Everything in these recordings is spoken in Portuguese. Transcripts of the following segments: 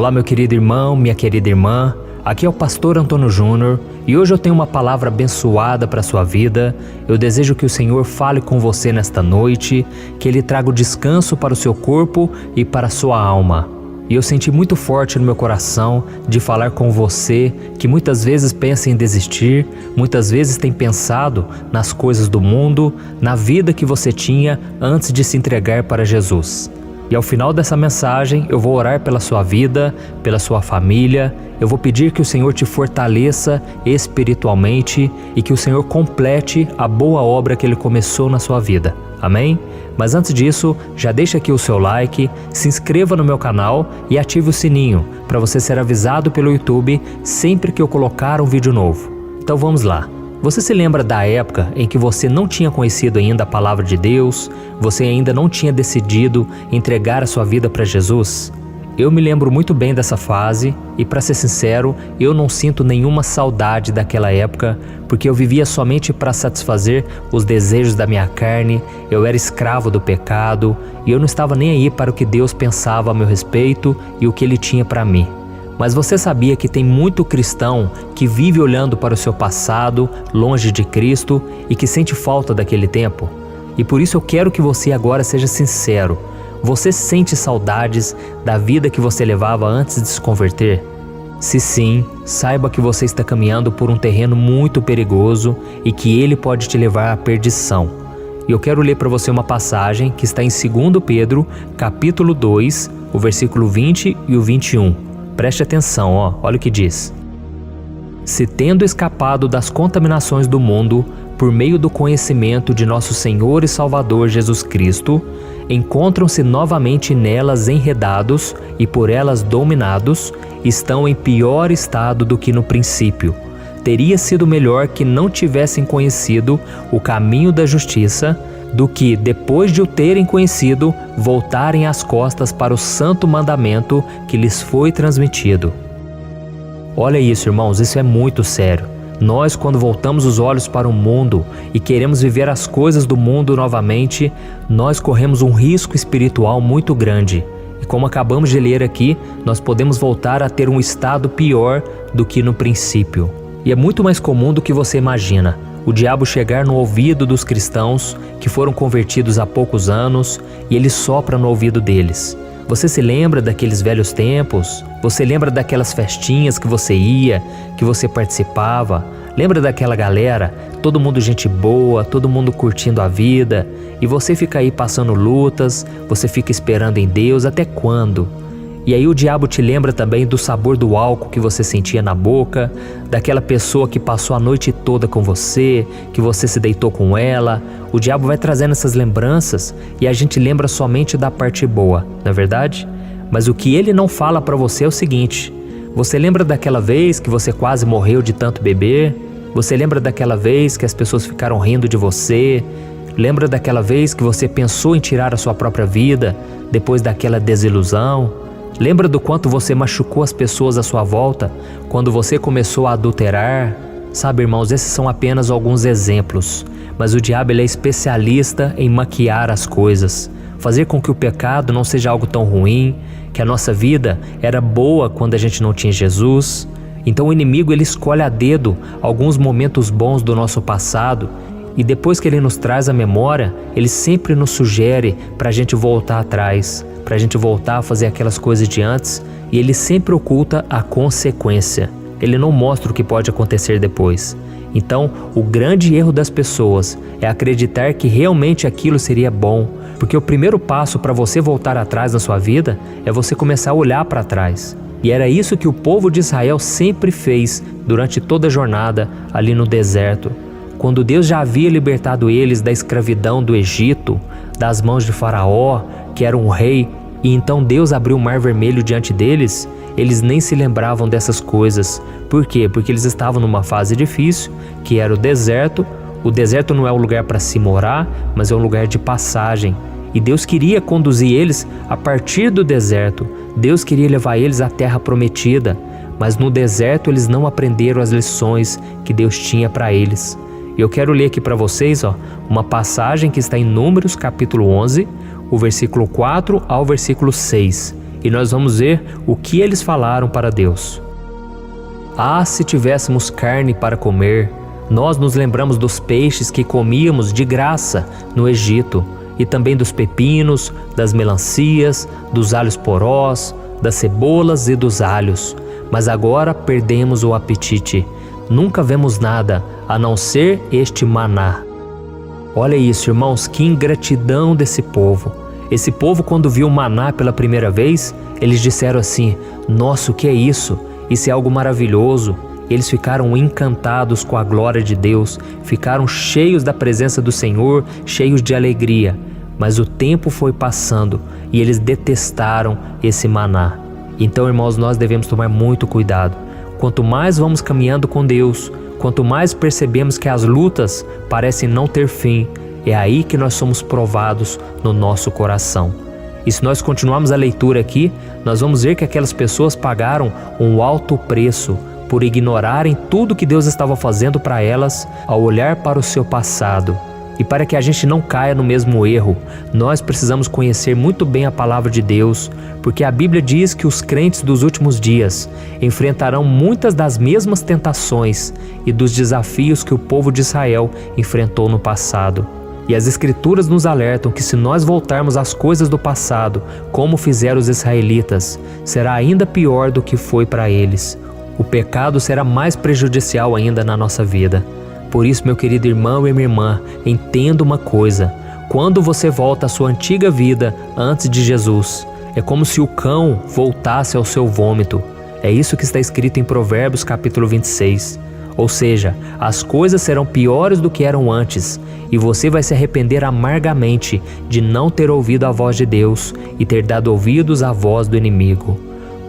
Olá, meu querido irmão, minha querida irmã. Aqui é o pastor Antônio Júnior e hoje eu tenho uma palavra abençoada para a sua vida. Eu desejo que o Senhor fale com você nesta noite, que Ele traga o descanso para o seu corpo e para a sua alma. E eu senti muito forte no meu coração de falar com você que muitas vezes pensa em desistir, muitas vezes tem pensado nas coisas do mundo, na vida que você tinha antes de se entregar para Jesus. E ao final dessa mensagem eu vou orar pela sua vida, pela sua família. Eu vou pedir que o Senhor te fortaleça espiritualmente e que o Senhor complete a boa obra que Ele começou na sua vida. Amém? Mas antes disso, já deixa aqui o seu like, se inscreva no meu canal e ative o sininho para você ser avisado pelo YouTube sempre que eu colocar um vídeo novo. Então vamos lá. Você se lembra da época em que você não tinha conhecido ainda a palavra de Deus? Você ainda não tinha decidido entregar a sua vida para Jesus? Eu me lembro muito bem dessa fase e, para ser sincero, eu não sinto nenhuma saudade daquela época, porque eu vivia somente para satisfazer os desejos da minha carne, eu era escravo do pecado e eu não estava nem aí para o que Deus pensava a meu respeito e o que Ele tinha para mim. Mas você sabia que tem muito cristão que vive olhando para o seu passado, longe de Cristo, e que sente falta daquele tempo? E por isso eu quero que você agora seja sincero. Você sente saudades da vida que você levava antes de se converter? Se sim, saiba que você está caminhando por um terreno muito perigoso e que ele pode te levar à perdição. E eu quero ler para você uma passagem que está em 2 Pedro, capítulo 2, o versículo 20 e o 21. Preste atenção, olha o que diz. Se tendo escapado das contaminações do mundo, por meio do conhecimento de nosso Senhor e Salvador Jesus Cristo, encontram-se novamente nelas enredados e por elas dominados, estão em pior estado do que no princípio. Teria sido melhor que não tivessem conhecido o caminho da justiça, do que, depois de o terem conhecido, voltarem as costas para o santo mandamento que lhes foi transmitido. Olha isso, irmãos, isso é muito sério. Nós, quando voltamos os olhos para o mundo e queremos viver as coisas do mundo novamente, nós corremos um risco espiritual muito grande. E como acabamos de ler aqui, nós podemos voltar a ter um estado pior do que no princípio. E é muito mais comum do que você imagina o diabo chegar no ouvido dos cristãos que foram convertidos há poucos anos e ele sopra no ouvido deles. Você se lembra daqueles velhos tempos? Você lembra daquelas festinhas que você ia, que você participava? Lembra daquela galera? Todo mundo gente boa, todo mundo curtindo a vida, e você fica aí passando lutas, você fica esperando em Deus até quando? E aí o diabo te lembra também do sabor do álcool que você sentia na boca, daquela pessoa que passou a noite toda com você, que você se deitou com ela. O diabo vai trazendo essas lembranças e a gente lembra somente da parte boa, não é verdade? Mas o que ele não fala para você é o seguinte: você lembra daquela vez que você quase morreu de tanto beber? Você lembra daquela vez que as pessoas ficaram rindo de você? Lembra daquela vez que você pensou em tirar a sua própria vida depois daquela desilusão? Lembra do quanto você machucou as pessoas à sua volta quando você começou a adulterar? Sabe, irmãos, esses são apenas alguns exemplos, mas o diabo ele é especialista em maquiar as coisas, fazer com que o pecado não seja algo tão ruim, que a nossa vida era boa quando a gente não tinha Jesus. Então o inimigo ele escolhe a dedo alguns momentos bons do nosso passado e depois que ele nos traz à memória, ele sempre nos sugere para a gente voltar atrás, para a gente voltar a fazer aquelas coisas de antes, e ele sempre oculta a consequência. Ele não mostra o que pode acontecer depois. Então, o grande erro das pessoas é acreditar que realmente aquilo seria bom, porque o primeiro passo para você voltar atrás na sua vida é você começar a olhar para trás. E era isso que o povo de Israel sempre fez durante toda a jornada ali no deserto. Quando Deus já havia libertado eles da escravidão do Egito, das mãos de Faraó, que era um rei, e então Deus abriu o mar vermelho diante deles, eles nem se lembravam dessas coisas. Por quê? Porque eles estavam numa fase difícil, que era o deserto. O deserto não é um lugar para se morar, mas é um lugar de passagem. E Deus queria conduzir eles a partir do deserto. Deus queria levar eles à terra prometida, mas no deserto eles não aprenderam as lições que Deus tinha para eles. Eu quero ler aqui para vocês uma passagem que está em Números capítulo 11, o versículo 4 ao versículo 6. e nós vamos ver o que eles falaram para Deus. Ah, se tivéssemos carne para comer! Nós nos lembramos dos peixes que comíamos de graça no Egito, e também dos pepinos, das melancias, dos alhos porós, das cebolas e dos alhos. Mas agora perdemos o apetite. Nunca vemos nada a não ser este maná. Olha isso, irmãos, que ingratidão desse povo. Esse povo, quando viu o maná pela primeira vez, eles disseram assim: nossa, o que é isso? Isso é algo maravilhoso. Eles ficaram encantados com a glória de Deus, ficaram cheios da presença do Senhor, cheios de alegria. Mas o tempo foi passando e eles detestaram esse maná. Então, irmãos, nós devemos tomar muito cuidado. Quanto mais vamos caminhando com Deus, quanto mais percebemos que as lutas parecem não ter fim, é aí que nós somos provados no nosso coração. E se nós continuarmos a leitura aqui, nós vamos ver que aquelas pessoas pagaram um alto preço por ignorarem tudo que Deus estava fazendo para elas ao olhar para o seu passado. E para que a gente não caia no mesmo erro, nós precisamos conhecer muito bem a palavra de Deus, porque a Bíblia diz que os crentes dos últimos dias enfrentarão muitas das mesmas tentações e dos desafios que o povo de Israel enfrentou no passado. E as Escrituras nos alertam que se nós voltarmos às coisas do passado, como fizeram os israelitas, será ainda pior do que foi para eles. O pecado será mais prejudicial ainda na nossa vida. Por isso, meu querido irmão e minha irmã, entenda uma coisa: quando você volta à sua antiga vida antes de Jesus, é como se o cão voltasse ao seu vômito. É isso que está escrito em Provérbios capítulo 26. Ou seja, as coisas serão piores do que eram antes, e você vai se arrepender amargamente de não ter ouvido a voz de Deus e ter dado ouvidos à voz do inimigo.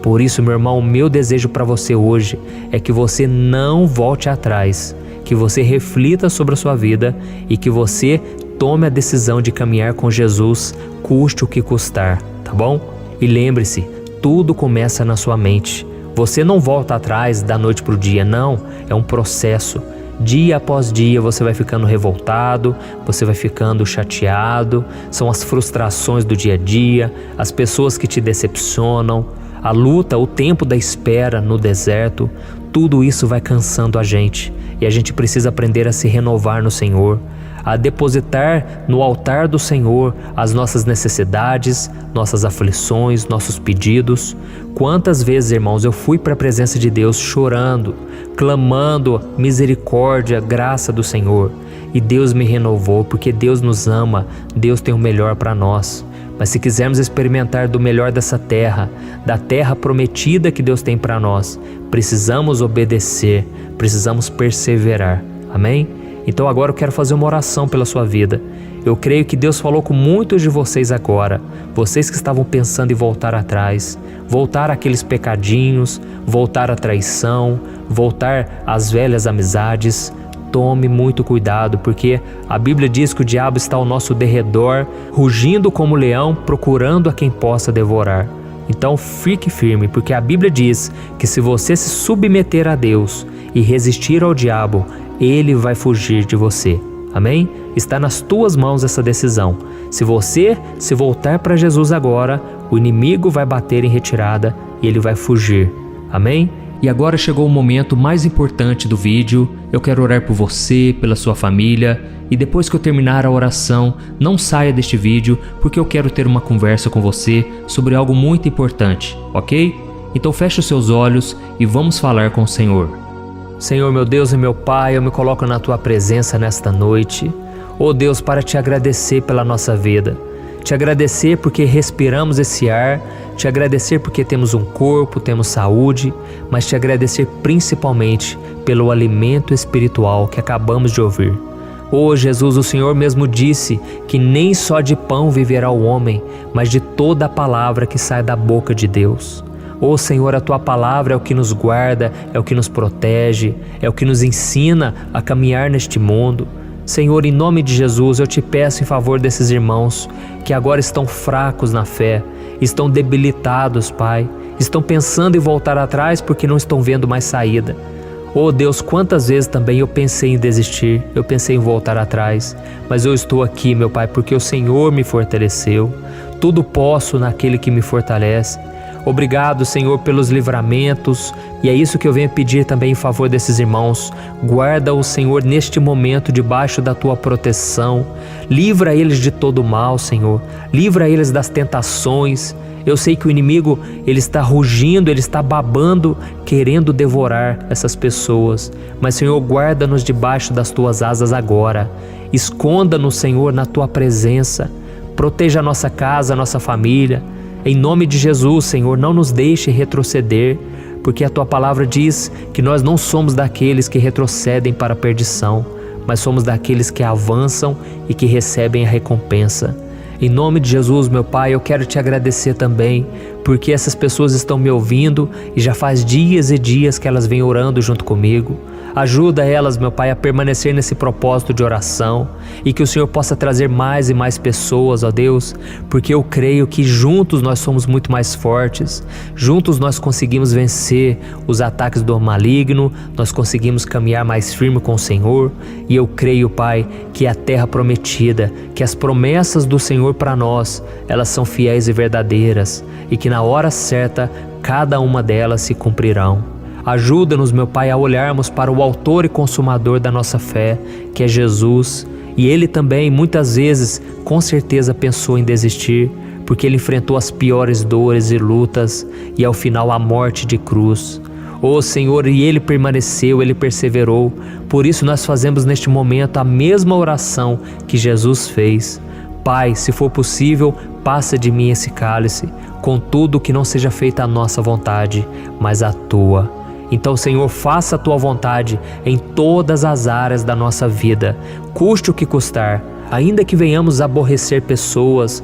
Por isso, meu irmão, o meu desejo para você hoje é que você não volte atrás, que você reflita sobre a sua vida e que você tome a decisão de caminhar com Jesus, custe o que custar, tá bom? E lembre-se, tudo começa na sua mente. Você não volta atrás da noite para o dia, não, é um processo. Dia após dia você vai ficando revoltado, você vai ficando chateado, são as frustrações do dia a dia, as pessoas que te decepcionam, a luta, o tempo da espera no deserto, tudo isso vai cansando a gente e a gente precisa aprender a se renovar no Senhor, a depositar no altar do Senhor as nossas necessidades, nossas aflições, nossos pedidos. Quantas vezes, irmãos, eu fui para a presença de Deus chorando, clamando misericórdia, graça do Senhor, e Deus me renovou, porque Deus nos ama, Deus tem o melhor para nós. Mas se quisermos experimentar do melhor dessa terra, da terra prometida que Deus tem para nós, precisamos obedecer, precisamos perseverar. Amém? Então agora eu quero fazer uma oração pela sua vida. Eu creio que Deus falou com muitos de vocês agora, vocês que estavam pensando em voltar atrás, voltar àqueles pecadinhos, voltar à traição, voltar às velhas amizades. Tome muito cuidado, porque a Bíblia diz que o diabo está ao nosso derredor, rugindo como leão, procurando a quem possa devorar. Então fique firme, porque a Bíblia diz que se você se submeter a Deus e resistir ao diabo, ele vai fugir de você. Amém? Está nas tuas mãos essa decisão. Se você se voltar para Jesus agora, o inimigo vai bater em retirada e ele vai fugir. Amém? E agora chegou o momento mais importante do vídeo. Eu quero orar por você, pela sua família, e depois que eu terminar a oração, não saia deste vídeo, porque eu quero ter uma conversa com você sobre algo muito importante, ok? Então feche os seus olhos e vamos falar com o Senhor. Senhor, meu Deus e meu Pai, eu me coloco na Tua presença nesta noite. Oh Deus, para Te agradecer pela nossa vida. Te agradecer porque respiramos esse ar, Te agradecer porque temos um corpo, temos saúde, mas Te agradecer principalmente pelo alimento espiritual que acabamos de ouvir. Oh Jesus, o Senhor mesmo disse que nem só de pão viverá o homem, mas de toda a palavra que sai da boca de Deus. Oh Senhor, a Tua palavra é o que nos guarda, é o que nos protege, é o que nos ensina a caminhar neste mundo. Senhor, em nome de Jesus, eu Te peço em favor desses irmãos que agora estão fracos na fé, estão debilitados, Pai, estão pensando em voltar atrás porque não estão vendo mais saída. Oh Deus, quantas vezes também eu pensei em desistir, eu pensei em voltar atrás, mas eu estou aqui, meu Pai, porque o Senhor me fortaleceu. Tudo posso naquele que me fortalece. Obrigado, Senhor, pelos livramentos, e é isso que eu venho pedir também em favor desses irmãos. Guarda-os, Senhor, neste momento debaixo da tua proteção. Livra eles de todo mal, Senhor. Livra eles das tentações. Eu sei que o inimigo, ele está rugindo, ele está babando, querendo devorar essas pessoas. Mas, Senhor, guarda-nos debaixo das tuas asas agora. Esconda-nos, Senhor, na tua presença. Proteja a nossa casa, a nossa família. Em nome de Jesus, Senhor, não nos deixe retroceder, porque a tua palavra diz que nós não somos daqueles que retrocedem para a perdição, mas somos daqueles que avançam e que recebem a recompensa. Em nome de Jesus, meu Pai, eu quero te agradecer também, porque essas pessoas estão me ouvindo e já faz dias e dias que elas vêm orando junto comigo. Ajuda elas, meu Pai, a permanecer nesse propósito de oração e que o Senhor possa trazer mais e mais pessoas, ó Deus, porque eu creio que juntos nós somos muito mais fortes, juntos nós conseguimos vencer os ataques do maligno, nós conseguimos caminhar mais firme com o Senhor, e eu creio, Pai, que a terra prometida, que as promessas do Senhor para nós, elas são fiéis e verdadeiras, e que na hora certa cada uma delas se cumprirão. Ajuda-nos, meu Pai, a olharmos para o autor e consumador da nossa fé, que é Jesus, e Ele também muitas vezes com certeza pensou em desistir, porque Ele enfrentou as piores dores e lutas e ao final a morte de cruz. Oh Senhor, e Ele permaneceu, Ele perseverou, por isso nós fazemos neste momento a mesma oração que Jesus fez. Pai, se for possível, passa de mim esse cálice, contudo que não seja feita a nossa vontade, mas a Tua. Então, Senhor, faça a Tua vontade em todas as áreas da nossa vida, custe o que custar, ainda que venhamos aborrecer pessoas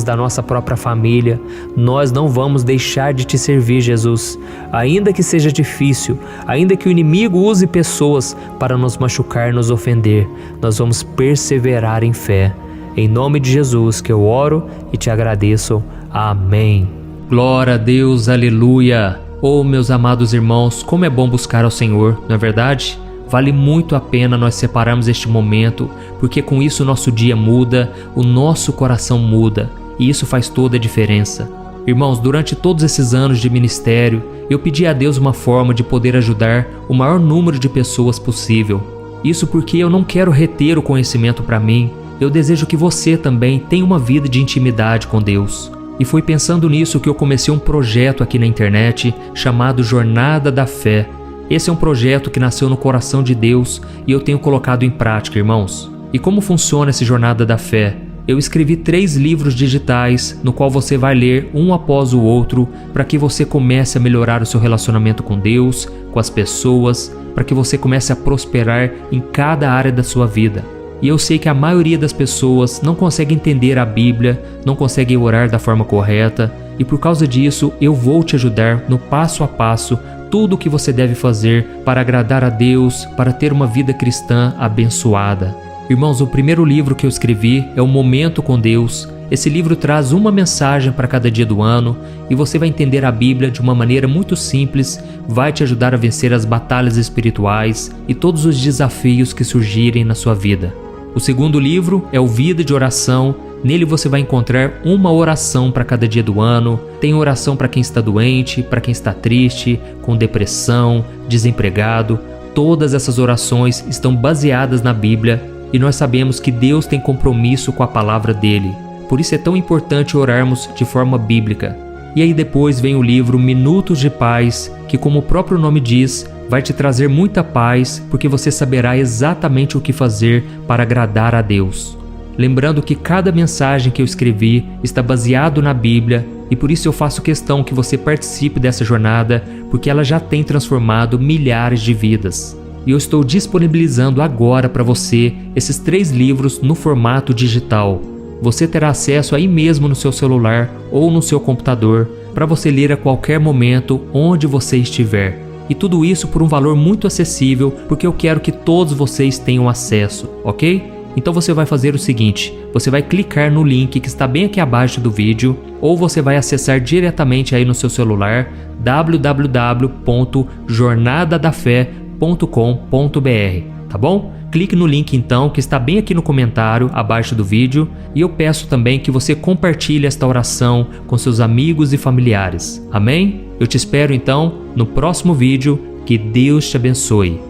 da nossa própria família, nós não vamos deixar de Te servir, Jesus. Ainda que seja difícil, ainda que o inimigo use pessoas para nos machucar, nos ofender, nós vamos perseverar em fé. Em nome de Jesus que eu oro e te agradeço. Amém. Glória a Deus, aleluia. Oh, meus amados irmãos, como é bom buscar ao Senhor, não é verdade? Vale muito a pena nós separarmos este momento, porque com isso o nosso dia muda, o nosso coração muda, e isso faz toda a diferença. Irmãos, durante todos esses anos de ministério, eu pedi a Deus uma forma de poder ajudar o maior número de pessoas possível. Isso porque eu não quero reter o conhecimento para mim, eu desejo que você também tenha uma vida de intimidade com Deus. E foi pensando nisso que eu comecei um projeto aqui na internet chamado Jornada da Fé. Esse é um projeto que nasceu no coração de Deus e eu tenho colocado em prática, irmãos. E como funciona essa Jornada da Fé? Eu escrevi 3 livros digitais no qual você vai ler um após o outro para que você comece a melhorar o seu relacionamento com Deus, com as pessoas, para que você comece a prosperar em cada área da sua vida. E eu sei que a maioria das pessoas não consegue entender a Bíblia, não consegue orar da forma correta, e por causa disso eu vou te ajudar no passo a passo tudo o que você deve fazer para agradar a Deus, para ter uma vida cristã abençoada. Irmãos, o primeiro livro que eu escrevi é O Momento com Deus. Esse livro traz uma mensagem para cada dia do ano e você vai entender a Bíblia de uma maneira muito simples, vai te ajudar a vencer as batalhas espirituais e todos os desafios que surgirem na sua vida. O segundo livro é o Vida de Oração. Nele você vai encontrar uma oração para cada dia do ano. Tem oração para quem está doente, para quem está triste, com depressão, desempregado. Todas essas orações estão baseadas na Bíblia e nós sabemos que Deus tem compromisso com a palavra dele. Por isso é tão importante orarmos de forma bíblica. E aí depois vem o livro Minutos de Paz, que como o próprio nome diz, vai te trazer muita paz, porque você saberá exatamente o que fazer para agradar a Deus. Lembrando que cada mensagem que eu escrevi está baseado na Bíblia e por isso eu faço questão que você participe dessa jornada, porque ela já tem transformado milhares de vidas. E eu estou disponibilizando agora para você esses 3 livros no formato digital. Você terá acesso aí mesmo no seu celular ou no seu computador para você ler a qualquer momento onde você estiver. E tudo isso por um valor muito acessível, porque eu quero que todos vocês tenham acesso, ok? Então você vai fazer o seguinte, você vai clicar no link que está bem aqui abaixo do vídeo, ou você vai acessar diretamente aí no seu celular www.jornadadafé.com.br, tá bom? Clique no link então que está bem aqui no comentário abaixo do vídeo e eu peço também que você compartilhe esta oração com seus amigos e familiares. Amém? Eu te espero então no próximo vídeo. Que Deus te abençoe.